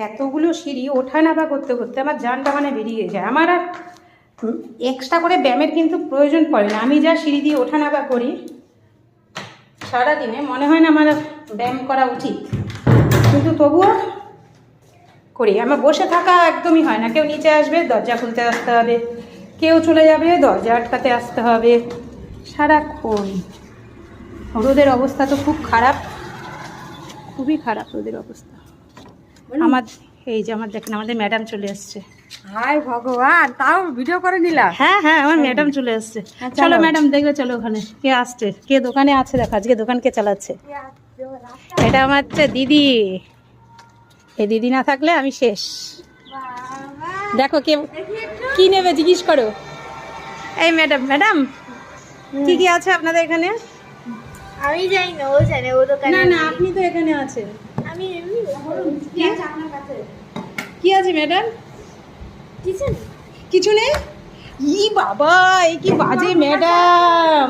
এতগুলো সিঁড়ি ওঠা নামা করতে করতে আমার জানটা মানে বেরিয়ে যায়। আমার আর এক্সট্রা করে ব্যায়ামের কিন্তু প্রয়োজন পড়ে না। আমি যা সিঁড়ি দিয়ে ওঠা নামা করি সারাদিনে, মনে হয় না আমার ব্যায়াম করা উচিত, কিন্তু তবুও করি। আমার বসে থাকা একদমই হয় না। কেউ নিচে আসবে, দরজা খুলতে আসতে হবে, কেউ চলে যাবে, দরজা আটকাতে আসতে হবে সারাক্ষণ। রোদের অবস্থা তো খুব খারাপ, খুবই খারাপ রোদের অবস্থা। আমার এই যে আমার দেখেন আমাদের ম্যাডাম চলে আসছে। হাই ভগবান, তাও ভিডিও করে নিলাম। হ্যাঁ হ্যাঁ, আমার ম্যাডাম চলে আসছে। চলো ম্যাডাম, দেখবে চলো ওখানে কে আসছে, কে দোকানে আছে দেখো, আজকে দোকান কে চালাচ্ছে। এটা আমার হচ্ছে দিদি। এই দিদি না থাকলে আমি শেষ। দেখো কে কি নেবে জিজ্ঞেস করো। এই ম্যাডাম, ম্যাডাম কি কি আছে আপনাদের এখানে? আমি যাই না, ও জানে, ও দোকানে। না না, আপনি তো এখানে আছেন। আমি এমনি কি আছে আপনার কাছে? কি আছে ম্যাডাম? কিছু নেই। কিছু নেই? ই বাবা, এই কি বাজে ম্যাডাম,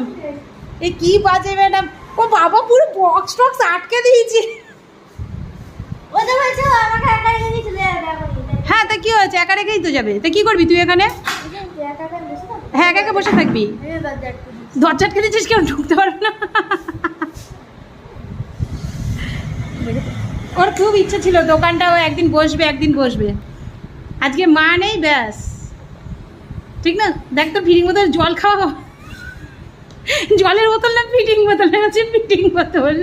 এই কি বাজে ম্যাডাম। ও বাবা, পুরো বক্স টক্স আটকে দিয়েছে। ও তো বলছে ও আমাকে একা রেখে দিয়ে চলে যাবে এখন। হ্যাঁ, তা কি হয়েছে, একা রেখেই তো যাবে। তা কি করবি তুই এখানে? একা একা বসে থাকো। হ্যাঁ, একা একা বসে থাকবি। আমি দরজা আটকে দিই। দরজা আটকে দিচ্ছিস, কেউ ঢুকতে পারবে না। ওর খুব ইচ্ছা ছিল দোকানটাও একদিন বসবে, একদিন বসবে। আজকে মা নেই, ব্যাস। ঠিক না? দেখ তো ফিটিং বোতল জল খাওয়া, জলের বোতল না ফিটিং বোতল আছে, ফিটিং বোতল।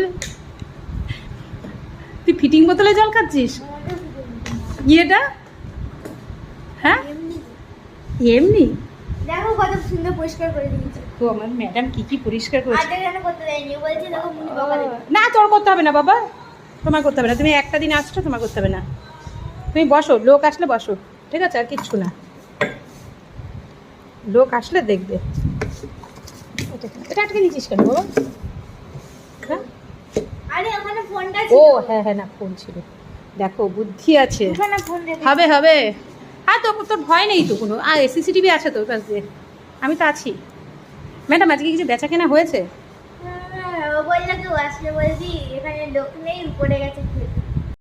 তুই ফিটিং বোতলে জল খাচ্ছিস? ইয়েটা হ্যাঁ এমনি। দেখো কত সুন্দর পরিষ্কার করে দিয়েছে। তো আমার ম্যাডাম কি কি পরিষ্কার করেছে। আজকে কেন করতে দেয়নি? ও বলছে দেখো মুনি বকা দেবে। না, তোর করতে হবে না বাবা, তোমার করতে হবে না। তুমি একটা দিন আসছো, তোমার করতে হবে না। তুমি বসো, লোক আসলে বসো, ঠিক আছে? আর কিচ্ছু না, লোক আসলে দেখবে। এটা আটকে দিচ্ছিস কেন বাবা? হ্যাঁ? আরে ওখানে ফোনটা ও ছিল। হ্যাঁ হ্যাঁ, না ফোন ছিল। দেখো বুদ্ধি আছে। ওখানে ফোন রেখে। হবে হবে। আর তো তোর ভয় নেই তো কোনো। আর সিসিটিভি আছে তোর কাছ দিয়ে, আমি তো আছি। ম্যাডাম আজকে কিছু বেচা কেনা হয়েছে? ও বললো তো আসলে বলছি এখানে লোক নেই, পড়ে গেছে খেতে।